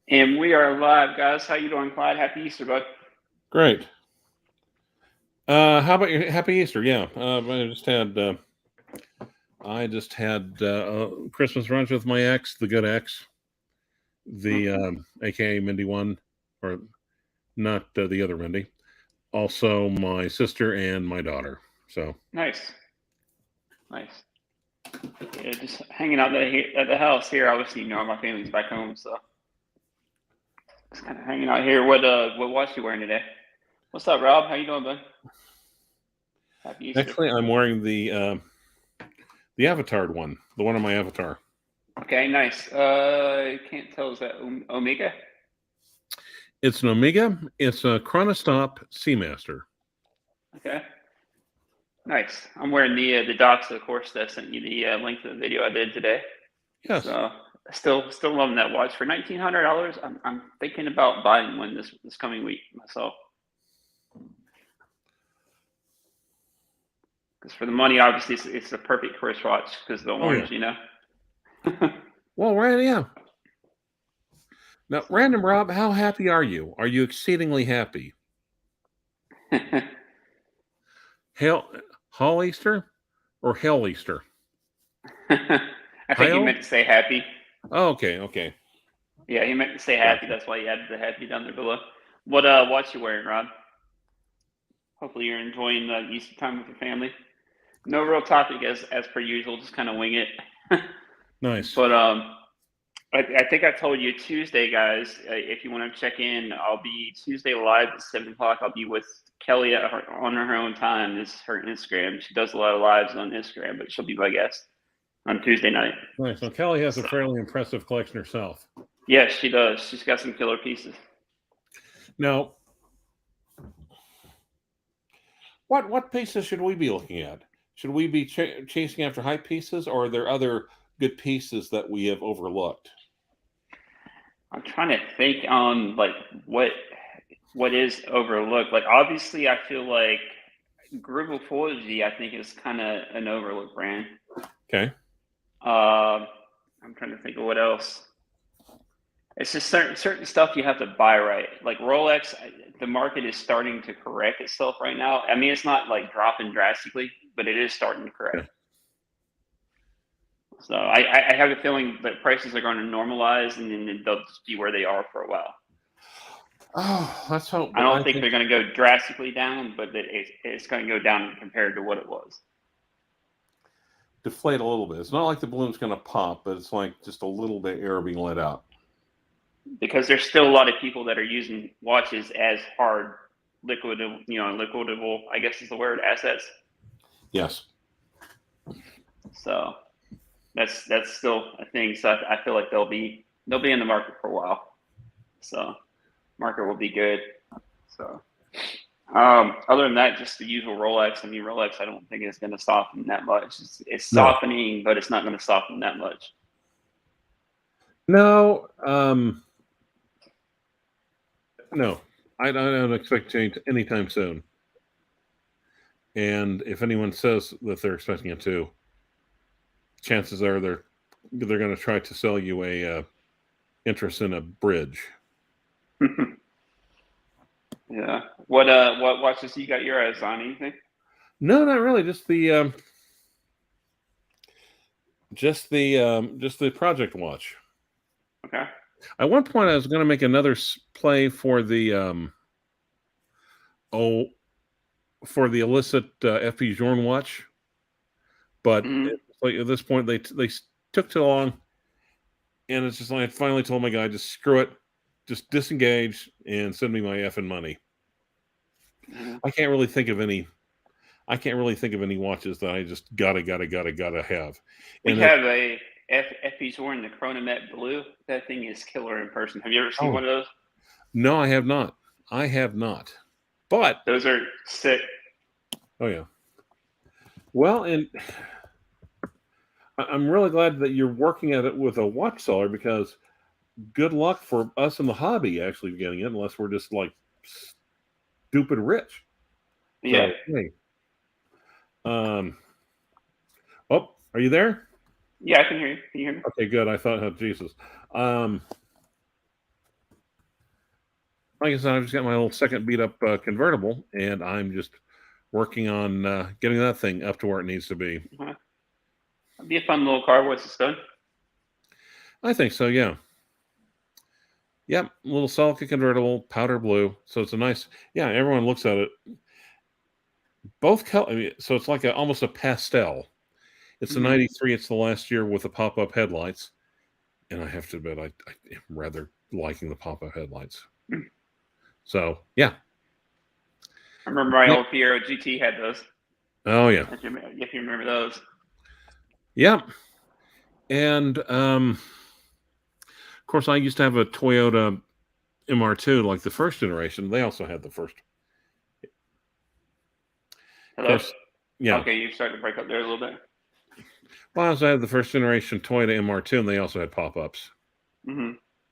And we are live, guys. How you doing, Clyde? Happy Easter, bud. Great. How about your Happy Easter? Yeah, I just had Christmas brunch with my ex, the good ex, the AKA Mindy one, or not the other Mindy. Also, my sister and my daughter. So Nice, nice. Yeah, just hanging out at the house here. Obviously, my family's back home, so just kind of hanging out here. What watch you wearing today? What's up, Rob? How you doing, bud? Happy Easter. actually, I'm wearing the Avatar one, the one on my avatar. Okay, nice. Can't tell. Is that Omega? It's an Omega. It's a Chronostop Seamaster. Okay, nice. I'm wearing the Docs, of course. That sent you the link to the video I did today. Yes. So still loving that watch for $1,900. I'm thinking about buying one this coming week myself. Because for the money, obviously, it's a perfect wristwatch because of the orange, yeah. Well, right, yeah. Now, Random Rob, how happy are you? Are you exceedingly happy? Hall Easter or Hell Easter? I think he meant to say happy. Oh, okay. Yeah, he meant to say happy. That's why he added the happy down there below. What watch you wearing, Rob? Hopefully you're enjoying the Easter time with your family. No real topic as per usual, just kind of wing it. Nice. But I think I told you Tuesday, guys. If you want to check in, I'll be Tuesday live at 7 o'clock. I'll be with Kelly on her own time. This is her Instagram. She does a lot of lives on Instagram, but she'll be my guest on Tuesday night. Nice. So Kelly has a fairly impressive collection herself. Yes, she does. She's got some killer pieces. Now, what pieces should we be looking at? Should we be chasing after hype pieces, or are there other good pieces that we have overlooked? I'm trying to think on like what is overlooked. Like obviously, I feel like Grubopology, I think, is kind of an overlooked brand. Okay. I'm trying to think of what else. It's just certain stuff you have to buy right. Like Rolex, the market is starting to correct itself right now. I mean, it's not like dropping drastically, but it is starting to correct. Okay. So I have a feeling that prices are going to normalize, and then they'll just be where they are for a while. Oh, let's hope. I don't think they're going to go drastically down, but it's going to go down compared to what it was. Deflate a little bit. It's not like the balloon's going to pop, but it's like just a little bit air being let out. Because there's still a lot of people that are using watches as hard liquidable, I guess is the word, assets. Yes. So that's still a thing. So I feel like they'll be in the market for a while. So market will be good. So other than that, just the usual Rolex. I mean, Rolex, I don't think it's going to soften that much. It's softening, but it's not going to soften that much. No. No, I don't expect change anytime soon. And if anyone says that they're expecting it to, chances are they're going to try to sell you a interest in a bridge. Yeah. What watches you got your eyes on? Anything? No, not really. Just the project watch. Okay. At one point, I was going to make another play for the for the illicit FP Journe watch, but like at this point they took too long, and it's just like I finally told my guy, just screw it, just disengage and send me my effing money. I can't really think of any watches that I just gotta have. We have a FP Journe, the Chronomet Blue. That thing is killer in person. Have you ever seen one of those? No, I have not. But those are sick. Oh yeah. Well, and I'm really glad that you're working at it with a watch seller, because good luck for us in the hobby actually getting it, unless we're just like stupid rich. Yeah. So, hey. Oh, are you there? Yeah, I can hear you. Can you hear me? Okay, good. I thought, oh, Jesus. like I said, I've just got my little second beat up convertible, and I'm just working on getting that thing up to where it needs to be. It'd be a fun little car once it's done. I think so, yeah. Yep, little Celica convertible, powder blue. So it's a nice, yeah, everyone looks at it. Both color, I mean, so it's like almost a pastel. It's a 93, it's the last year with the pop-up headlights. And I have to admit, I am rather liking the pop-up headlights. So, yeah. I remember my old Fiero GT had those. Oh, yeah. If you remember those. Yep. And, of course, I used to have a Toyota MR2, like the first generation. They also had the first. Hello? Of course, yeah. Okay, you started to break up there a little bit. Well, I also had the first generation Toyota MR2, and they also had pop-ups.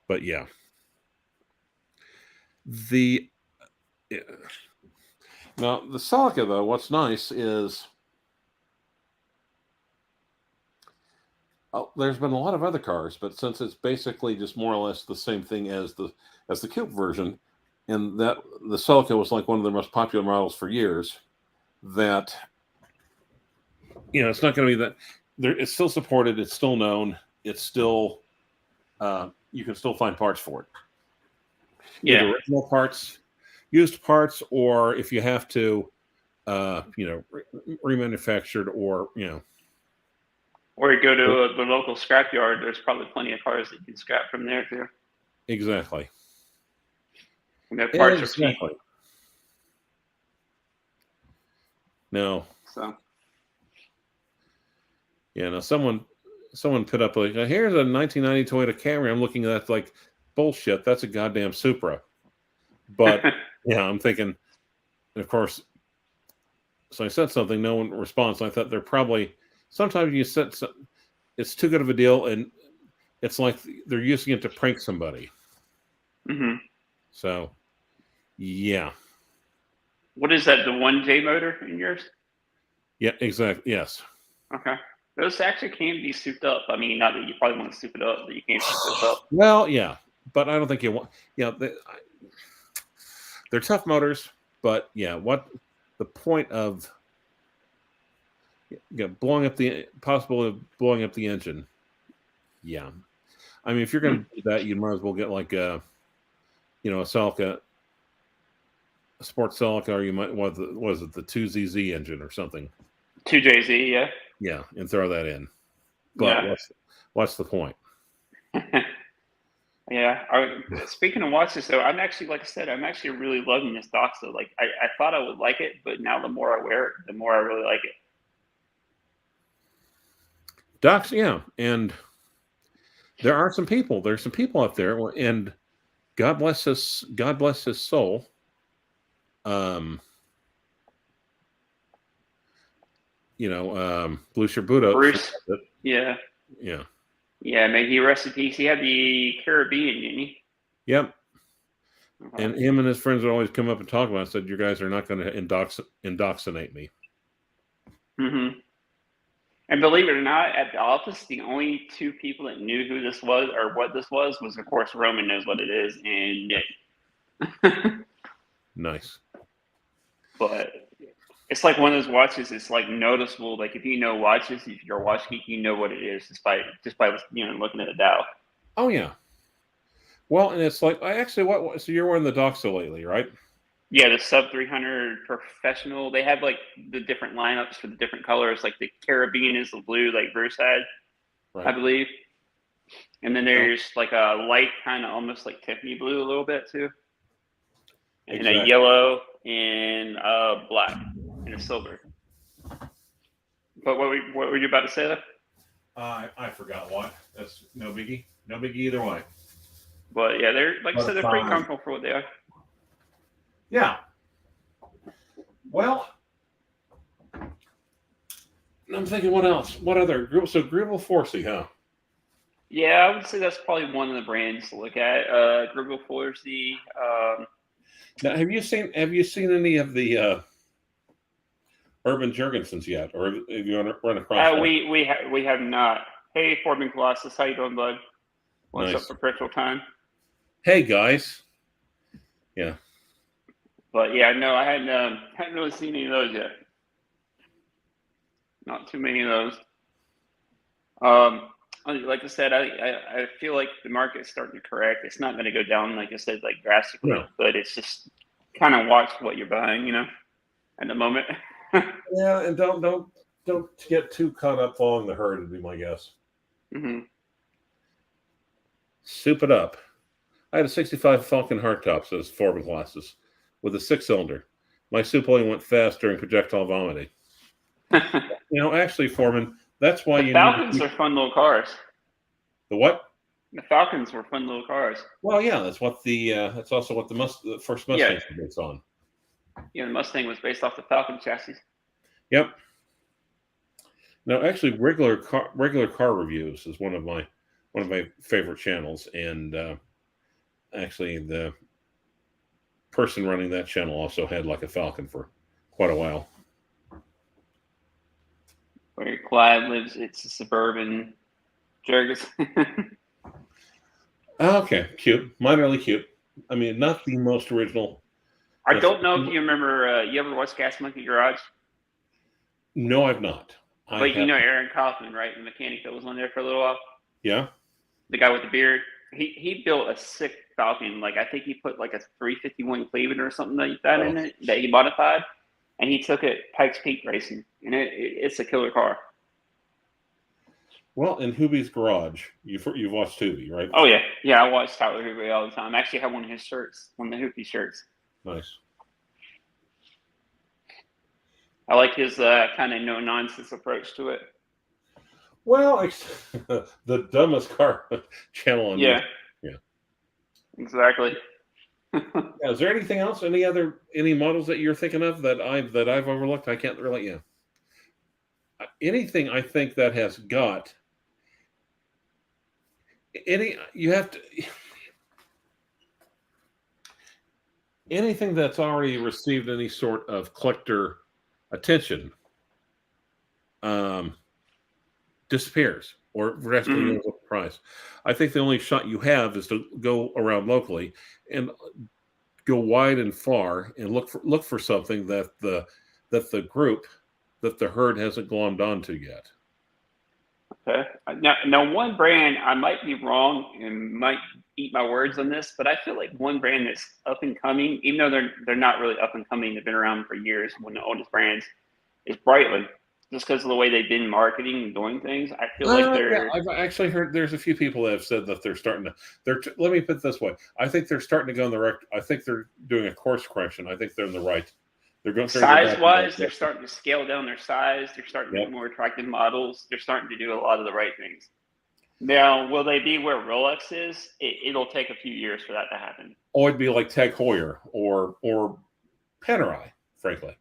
But, yeah. Now, the Celica, though, what's nice is there's been a lot of other cars, but since it's basically just more or less the same thing as the coupe version, and that the Celica was like one of the most popular models for years, that it's not going to be that it's still supported, it's still known, it's still you can still find parts for it. Yeah, either original parts, used parts, or if you have to remanufactured, or or you go to the local scrapyard. There's probably plenty of cars that you can scrap from there too. Exactly. And that parts are cheap. No. So. Yeah. Now someone put up like, here's a 1990 Toyota Camry. I'm looking at that like, bullshit. That's a goddamn Supra. But yeah, I'm thinking, of course. So I said something. No one responds. I thought they're probably sometimes you said it's too good of a deal, and it's like they're using it to prank somebody. So, yeah. What is that? The 1J motor in yours? Yeah, exactly. Yes. Okay. Those actually can be souped up. I mean, not that you probably want to soup it up, but you can soup those up. Well, yeah, but I don't think you want. Yeah, they're tough motors, but yeah, what the point of blowing up the possibility of blowing up the engine? Yeah, I mean, if you're going to do that, you might as well get like a Celica, a sports Celica, or you might was it the 2ZZ engine or something? 2JZ, yeah. Yeah, and throw that in. But yeah. What's the point? Yeah. Speaking of watches, though, I'm actually, like I said, I'm actually really loving this Doxa. Like, I thought I would like it, but now the more I wear it, the more I really like it. Doxa, yeah, and there are some people. There's some people out there, and God bless his soul. Blue Sherbuto. Bruce. Yeah. Yeah. Yeah, may he rest in peace. He had the Caribbean, didn't he? Yep. And him and his friends would always come up and talk about it. Said, "You guys are not going to indoctrinate me." And believe it or not, at the office, the only two people that knew who this was or what this was, of course, Roman knows what it is, and Nick. Nice. But it's like one of those watches. It's like noticeable. Like if you know watches, if you're a watch geek, you know what it is just by looking at the dial. Oh yeah. Well, and it's like what? So you're wearing the Doxa lately, right? Yeah, the sub 300 professional. They have like the different lineups for the different colors. Like the Caribbean is the blue, like Bruce had, right. I believe. And then there's like a light kind of almost like Tiffany blue a little bit too. And exactly. A yellow and a black and a silver. But what were you about to say there? I forgot what. That's no biggie. No biggie either way. But yeah, they're like I said, they're pretty comfortable for what they are. Yeah. Well, I'm thinking, what else? What other? So Gribble Forsey, huh? Yeah, I would say that's probably one of the brands to look at. Gribble Forsey. Now, have you seen any of the Urban Jurgensens yet, or have you run across? We have not. Hey, Foreman Colossus, how you doing, bud? What's up for Perpetual Time? Hey guys. Yeah. But yeah, no, I hadn't really seen any of those yet. Not too many of those. Like I said, I feel like the market's starting to correct. It's not going to go down, like I said, like drastically, No. but it's just kind of watch what you're buying, at the moment. Yeah, and don't get too caught up following the herd, would be my guess. Mm-hmm. Soup it up. I had a 65 Falcon hardtop, says Foreman glasses, with a 6-cylinder. My soup only went fast during projectile vomiting. Actually, Foreman, that's why The you Falcons need are fun little cars. the what? The Falcons were fun little cars. Well, yeah, that's what that's also what the first Mustang was based on. Yeah, the Mustang was based off the Falcon chassis. Yep. Now, actually, regular car reviews is one of my favorite channels, and actually, the person running that channel also had like a Falcon for quite a while. Where Clyde lives, it's a suburban Jergus. Okay, cute, minorly cute. I mean, not the most original. I don't know if you remember. You ever watched Gas Monkey Garage? No, I've not. But you know Aaron Kaufman, right? The mechanic that was on there for a little while. Yeah. The guy with the beard. He built a sick Falcon. Like I think he put like a 351 Cleveland or something like that in it that he modified, and he took it Pikes Peak racing, and it's a killer car. Well, in Hoobie's garage, you've watched Hoobie, right? Oh yeah. I watch Tyler Hoobie all the time. I actually have one of his shirts, one of the Hoobie shirts. Nice. I like his kind of no nonsense approach to it. Well, the dumbest car channel on YouTube. Yeah, exactly. Is there anything else? Any models that you're thinking of that I've overlooked? I can't really. Yeah. Anything I think that has got anything that's already received any sort of collector attention disappears or drastically goes up the price. I think the only shot you have is to go around locally and go wide and far and look for something that the herd hasn't glommed onto yet. Okay. Now, one brand, I might be wrong and might eat my words on this, but I feel like one brand that's up and coming, even though they're not really up and coming, they've been around for years, one of the oldest brands, is Brightly. Just because of the way they've been marketing and doing things, I feel like they're. Yeah, I've actually heard there's a few people that have said that they're starting to. Let me put it this way: I think they're starting to go in the right. I think they're doing a course correction. I think they're in the right. They're going size-wise. They're starting to scale down their size. They're starting to make more attractive models. They're starting to do a lot of the right things. Now, will they be where Rolex is? It'll take a few years for that to happen. Oh, it'd be like Tag Heuer or Panerai, frankly.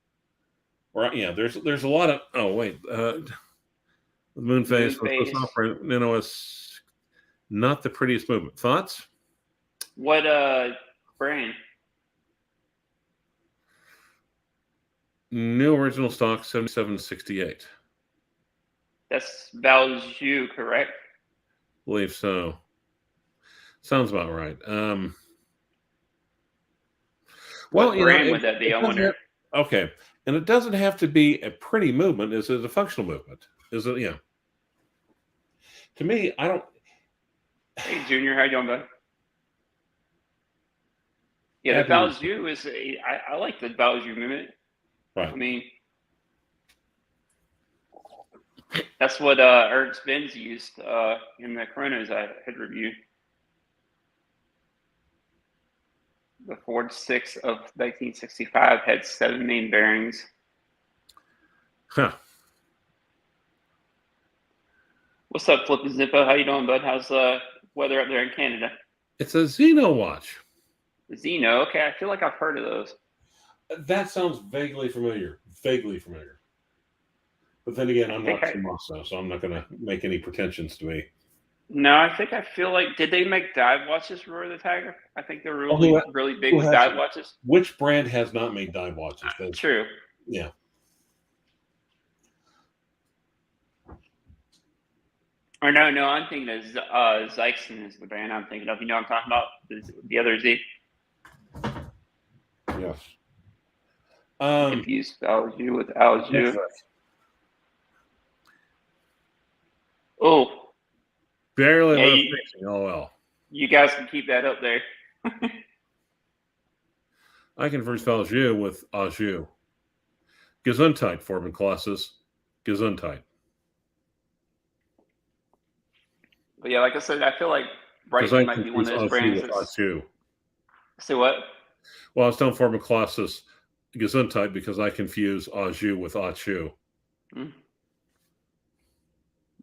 Right? Yeah, there's a lot of. Oh wait, the moon phase. It's not the prettiest movement. Thoughts? What brand? New original stock 7768. That's Valjoux, correct? Believe so. Sounds about right. What brand would that be? I wonder. Okay, and it doesn't have to be a pretty movement. Is it a functional movement? Is it? Yeah. To me, I don't. Hey, Junior, how you doing, bud? Yeah, the Valjoux is. I like the Valjoux movement. Right. I mean, that's what Ernst Benz used in the Coronas I had reviewed. The Ford 6 of 1965 had 7 main bearings. Huh. What's up, Flippin' Zippo? How you doing, bud? How's weather up there in Canada? It's a Xeno watch. Xeno, okay. I feel like I've heard of those. That sounds vaguely familiar. But then again, I'm not Tomaso, so I'm not going to make any pretensions to me. No, I feel like, did they make dive watches for Roy the Tiger? I think they're really big with dive watches. Which brand has not made dive watches? True. Yeah. Or no, I'm thinking of Zyxon is the brand I'm thinking of. You know what I'm talking about? The other Z. Yes. Confused Alju with Alju. Oh, barely yeah, left facing. Oh well. You guys can keep that up there. I converse Alju with Aju. Gesundheit, Forman classes. Gesundheit. But yeah, like I said, I feel like Because I Breitling might be one confuse of those Aju brands with that's. Aju. Say what? Well, I was telling Forman classes Gesundheit because I confuse Aju with Achu.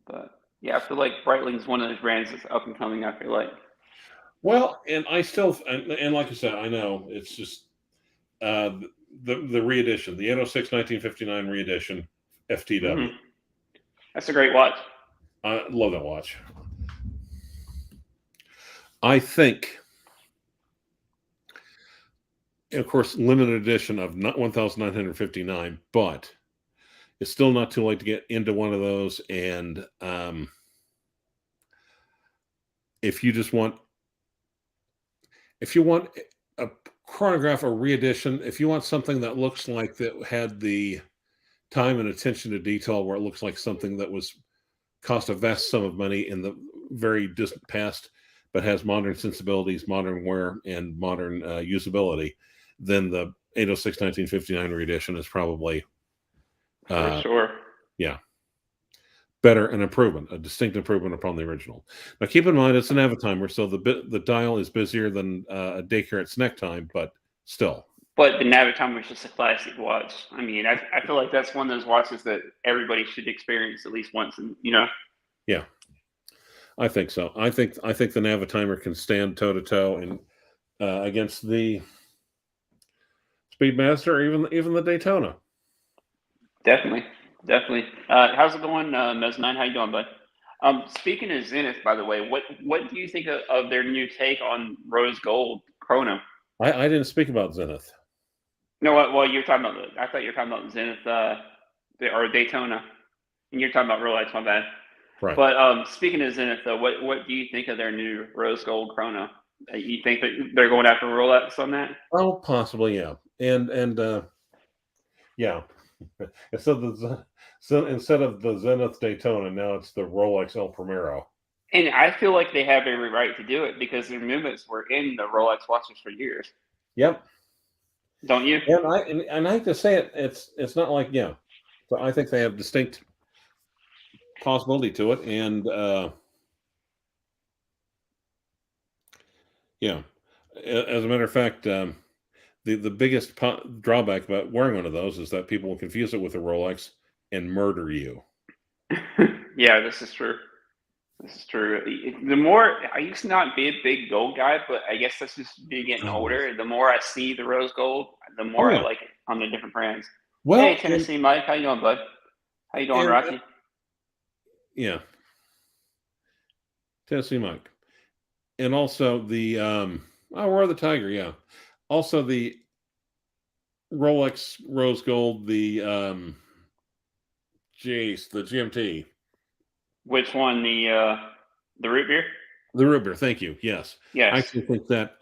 But yeah, I feel like Breitling's one of those brands that's up and coming. I feel like. Well, and I still, and like I said, I know it's just the reedition, the 806 1959 reedition, FTW. Mm-hmm. That's a great watch. I love that watch. I think, of course, limited edition of 1959, but it's still not too late to get into one of those. And if you want a chronograph or reedition, if you want something that looks like that had the time and attention to detail where it looks like something that was cost a vast sum of money in the very distant past, but has modern sensibilities, modern wear, and modern usability, then the 806 1959 reedition is probably For sure. Yeah. Better, an improvement, a distinct improvement upon the original. Now, keep in mind it's an Avitimer, so the dial is busier than a daycare at snack time, but still. But the Navitimer is just a classic watch. I mean, I feel like that's one of those watches that everybody should experience at least once, and Yeah, I think so. I think the Navitimer can stand toe to toe and against the Speedmaster or even the Daytona. Definitely. How's it going, Mes9? How you doing, bud? Speaking of Zenith, by the way, what do you think of their new take on Rose Gold Chrono? I didn't speak about Zenith. No, well, you're talking about. I thought you were talking about Zenith or Daytona, and you're talking about Rolex. My bad. Right. But speaking of Zenith, though, what do you think of their new Rose Gold Chrono? You think that they're going after Rolex on that? Oh, possibly, yeah. And yeah. Instead of the Zenith Daytona, now it's the Rolex El Primero. And I feel like they have every right to do it because their movements were in the Rolex watches for years. Yep. Don't you? And I hate to say it, it's not like So I think they have distinct possibility to it, and as a matter of fact, the biggest drawback about wearing one of those is that people will confuse it with a Rolex and murder you. Yeah, this is true. The more I used to not be a big gold guy, but I guess that's just me getting older. The more I see the rose gold, the more I like it on the different brands. Well, hey, Tennessee Mike, how you doing, bud? How you doing, Rocky? Yeah, Tennessee Mike, and also the Roar the Tiger. Yeah, also the Rolex Rose Gold, the the GMT. Which one? The root beer? The root beer. Thank you. Yes. Yes. I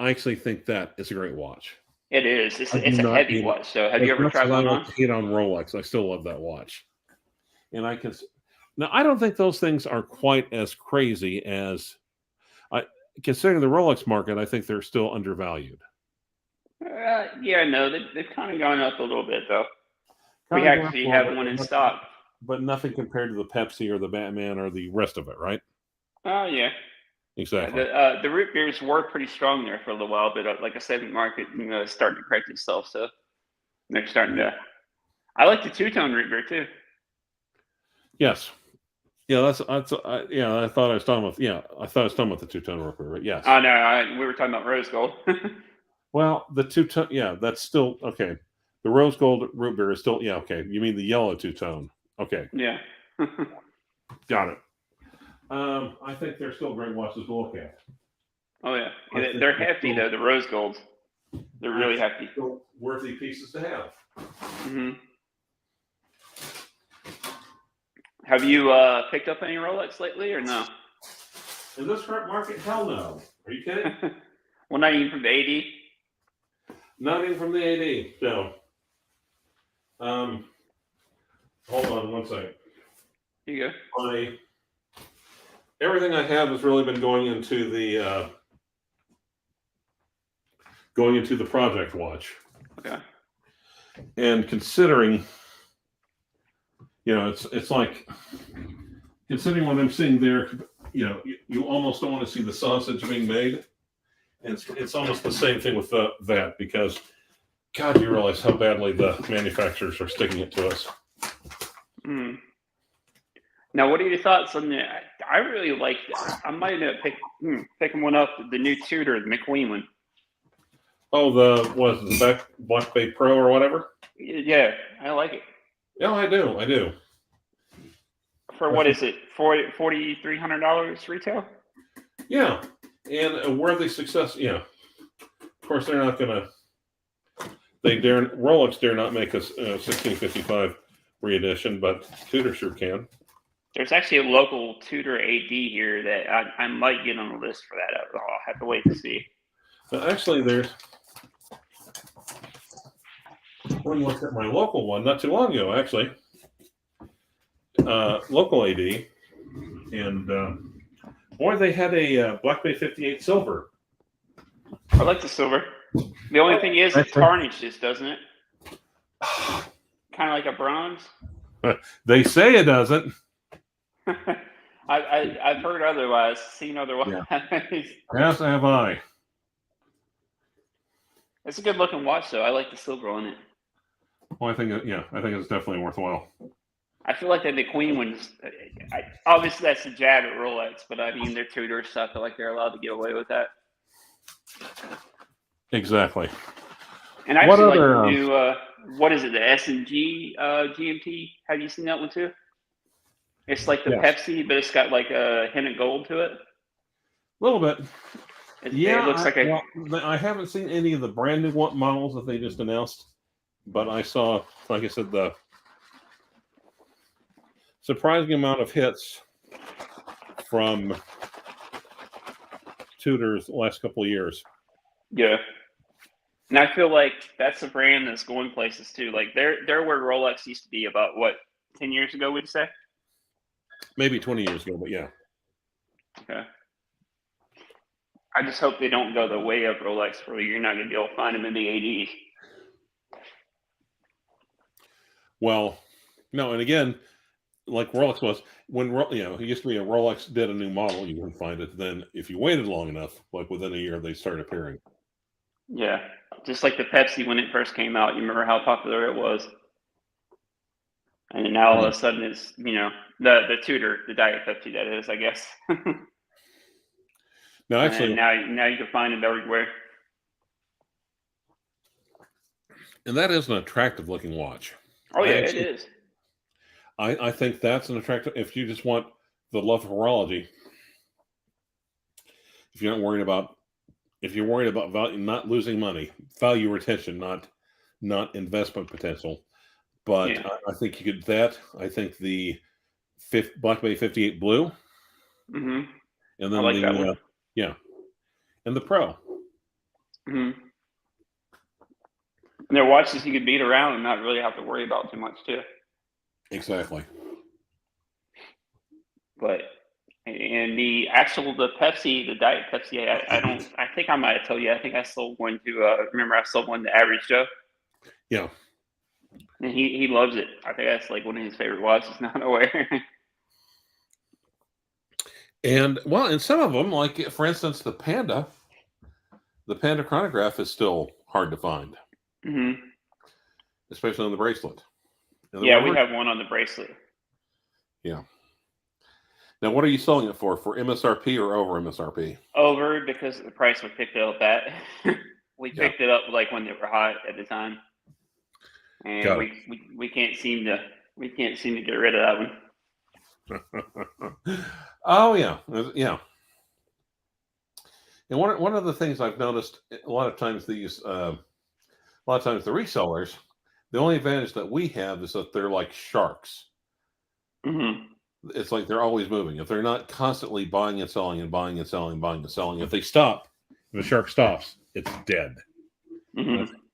actually think that is a great watch. It is. It's a heavy watch. So have you ever tried one on? Hate on Rolex. I still love that watch. And I don't think those things are quite as crazy as considering the Rolex market. I think they're still undervalued. They've kind of gone up a little bit though. We actually have one in stock. But nothing compared to the Pepsi or the Batman or the rest of it, right? Oh, yeah. Exactly. The root beers were pretty strong there for a little while, but like I said, the market is starting to correct itself, so they're starting to. I like the two-tone root beer too. Yes. Yeah, I thought I was talking about. Yeah, I thought I was talking about the two-tone root beer, but yes. Oh no, we were talking about rose gold. Well, the two-tone. Yeah, that's still okay. The rose gold root beer is still okay. You mean the yellow two-tone? Okay. Yeah. Got it. I think they're still great watches to look at. Oh yeah, they're hefty though. The rose golds, they're really hefty. Still worthy pieces to have. Mm-hmm. Have you picked up any Rolex lately or no? In this current market, hell no. Are you kidding? Well, not even from the 80. Not even from the AD. No. Hold on one second. Here you go. Everything I have has really been going into the project watch. Okay. And considering, it's like considering what I'm seeing there, you almost don't want to see the sausage being made. And it's almost the same thing with that, because God, you realize how badly the manufacturers are sticking it to us. Mm. Now, what are your thoughts on the? I really like. I might end up picking one up. The new Tudor, the McQueen one. Oh, the Black Bay Pro or whatever. Yeah, I like it. Yeah, I do. For what is it? $4,300 retail? Yeah, and where they success? Yeah, of course they're not gonna. Rolex dare not make a 1655 reedition, but Tudor sure can. There's actually a local Tudor AD here that I might get on the list for that. I'll have to wait to see. Actually, there's. I looked at my local one not too long ago, actually. Local AD, and boy, they had a Black Bay 58 silver. I like the silver. The only thing is, it tarnishes, doesn't it? Kind of like a bronze. They say it doesn't. I've heard otherwise, seen otherwise. Yeah. Yes, have I. It's a good looking watch, though. I like the silver on it. Well, I think it's definitely worthwhile. I feel like the McQueen ones, obviously that's a jab at Rolex, but I mean, they're Tudor stuff. I feel like they're allowed to get away with that. Exactly. And I actually like the new, what is it, the S&G GMT? Have you seen that one too? It's like the Pepsi, but it's got like a hint of gold to it. A little bit. It looks like I haven't seen any of the brand new models that they just announced, but I saw, like I said, the surprising amount of hits from Tudor's the last couple of years. Yeah. And I feel like that's a brand that's going places too. Like they're where Rolex used to be about 10 years ago, would you say? Maybe 20 years ago, but yeah. Okay. I just hope they don't go the way of Rolex where you're not going to be able to find them in the AD. Well, no, and again, like Rolex was, when it used to be a Rolex did a new model, you can find it. Then if you waited long enough, like within a year, they start appearing. Yeah, just like the Pepsi when it first came out. You remember how popular it was, and then now all of a sudden it's the Tudor, the Diet Pepsi that is, I guess. No, actually, now you can find it everywhere. And that is an attractive looking watch. Oh yeah, it is. I think that's an attractive. If you just want the love of horology, if you're worried about value, not losing money, value retention, not investment potential, but yeah. I think you could that. I think the Black Bay 58 Blue, and then I like that one. And the Pro. And they're watches you could beat around and not really have to worry about too much too. Exactly. But the Pepsi, the Diet Pepsi, I think I might have told you, I think I sold one to, remember I sold one to Average Joe? Yeah. And he loves it. I think that's like one of his favorite watches now, no way. And some of them, like for instance, the Panda chronograph is still hard to find. Especially on the bracelet. We have one on the bracelet. Yeah. Now, what are you selling it for MSRP or over MSRP? Over, because of the price we picked it up at. We picked it up like when they were hot at the time, and we can't seem to get rid of that one. Oh yeah. And one of the things I've noticed a lot of times the resellers, the only advantage that we have is that they're like sharks. It's like they're always moving. If they're not constantly buying and selling and buying and selling, buying and selling, if the shark stops, it's dead.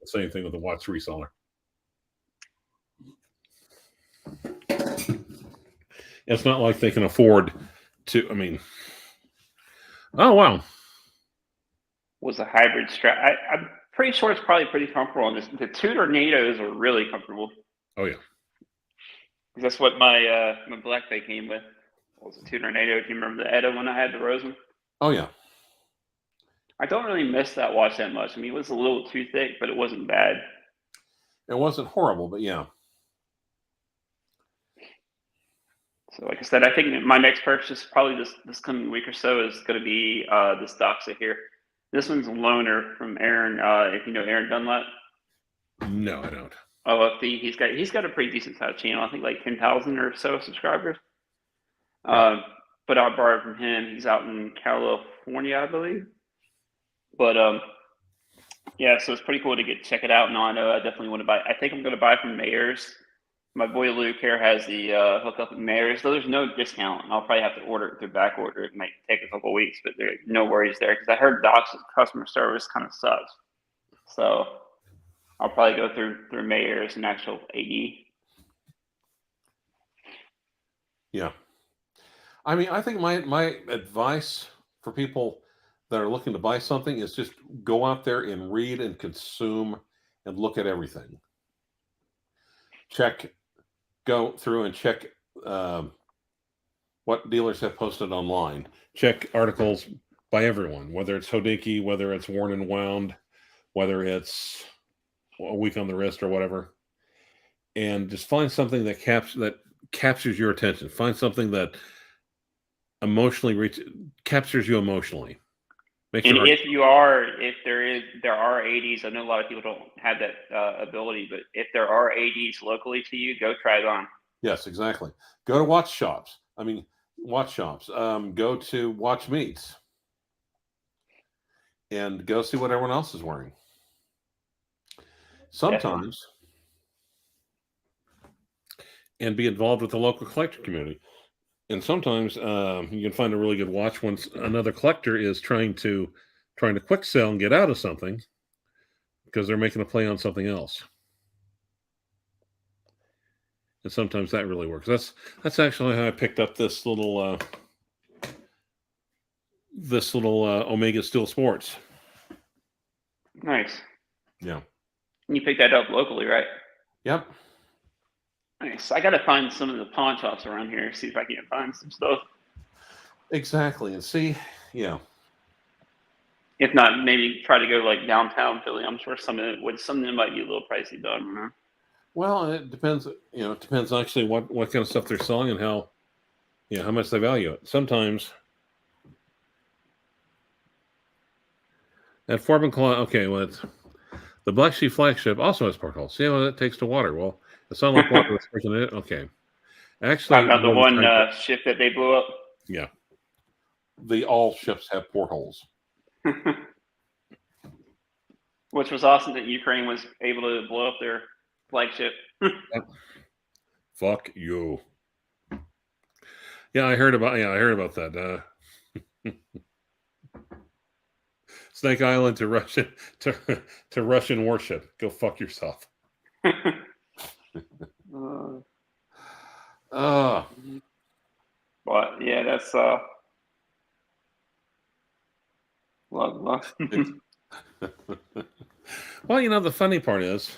Same thing with the watch reseller. It's not like they can afford to. I mean, oh wow, Was a hybrid strap. I'm pretty sure it's probably pretty comfortable on this. The two tornadoes are really comfortable. oh yeah. That's what my Black Bay came with. What was a two tornado? Do you remember the Edda when I had the Rosen? Oh yeah. I don't really miss that watch that much. I mean, it was a little too thick, but it wasn't bad. It wasn't horrible, but yeah. So, like I said, I think my next purchase, probably this coming week or so, is going to be this Doxa here. This one's a loaner from Aaron. If you know Aaron Dunlap. No, I don't. OFD. He's got a pretty decent sized channel. I think like 10,000 or so subscribers. Yeah. But I borrowed from him. He's out in California, I believe. But yeah, so it's pretty cool to check it out. No, I know I definitely want to buy. I think I'm going to buy from Mayors. My boy Luke here has the hookup at Mayors, though there's no discount. I'll probably have to order it through back order. It might take a couple of weeks, but there's no worries there because I heard Doc's customer service kind of sucks. So I'll probably go through Mayors and actual AD. Yeah. I mean, I think my advice for people that are looking to buy something is just go out there and read and consume and look at everything. Go through and check what dealers have posted online. Check articles by everyone, whether it's Hodinkee, whether it's Worn and Wound, whether it's A Week on the Wrist or whatever, and just find something that captures your attention. Find something that captures you emotionally. And if there are ADs, I know a lot of people don't have that ability, but if there are ADs locally to you, go try it on. Yes, exactly. Go to watch shops. Go to watch meets and go see what everyone else is wearing. Sometimes, and be involved with the local collector community. And sometimes you can find a really good watch once another collector is trying to quick sell and get out of something because they're making a play on something else. And sometimes that really works. That's actually how I picked up this little Omega Steel Sports. Nice. Yeah. You picked that up locally, right? Yep. Nice. I got to find some of the pawn shops around here, see if I can find some stuff. Exactly. And see, yeah. If not, maybe try to go like downtown Philly. I'm sure some of it might be a little pricey, though. I don't know. Well, it depends. It depends actually what kind of stuff they're selling and how much they value it. Sometimes at Forbin Claw, okay, well, it's the Black Sheep flagship also has portholes. See how that takes to water? Well, it's not like water was freaking it. Okay, actually, talking about the one ship that they blew up. Yeah, all ships have portholes. Which was awesome that Ukraine was able to blow up their flagship. Fuck you. Yeah, I heard about that. Snake Island to Russian warship. Go fuck yourself. But yeah, that's Well, the funny part is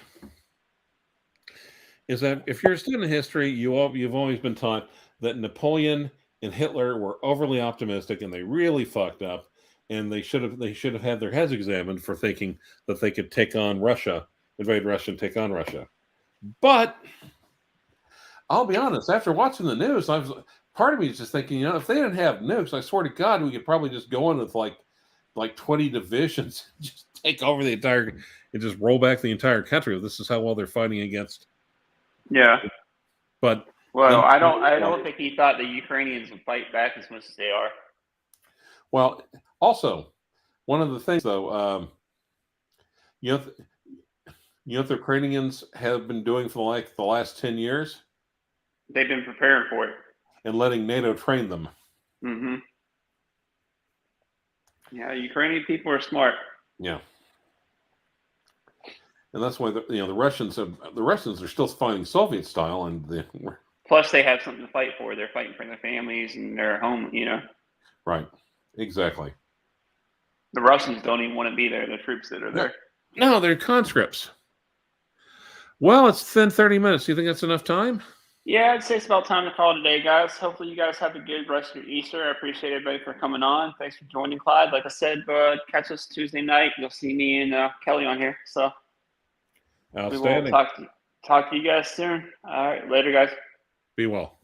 that if you're a student of history, you've always been taught that Napoleon and Hitler were overly optimistic and they really fucked up, and they should have had their heads examined for thinking that they could take on Russia, invade Russia, and take on Russia. But I'll be honest, after watching the news, part of me is just thinking, if they didn't have nukes, I swear to God, we could probably just go in with like 20 divisions, just take over the entire, and just roll back the entire country. This is how well they're fighting against. Yeah. But I don't think he thought the Ukrainians would fight back as much as they are. Well, also, one of the things though, the Ukrainians have been doing for the last 10 years. They've been preparing for it and letting NATO train them. Mm-hmm. Yeah, Ukrainian people are smart. Yeah. and that's why the Russians are still fighting Soviet style, and plus they have something to fight for. They're fighting for their families and their home. Right, exactly. The Russians don't even want to be there. The troops that are there. No, they're conscripts. Well, it's 30 minutes. Do you think that's enough time? Yeah, I'd say it's about time to call today, guys. Hopefully you guys have a good rest of your Easter. I appreciate everybody for coming on. Thanks for joining, Clyde. Like I said, catch us Tuesday night. You'll see me and Kelly on here. So outstanding. We will talk to you guys soon. All right, later, guys. Be well.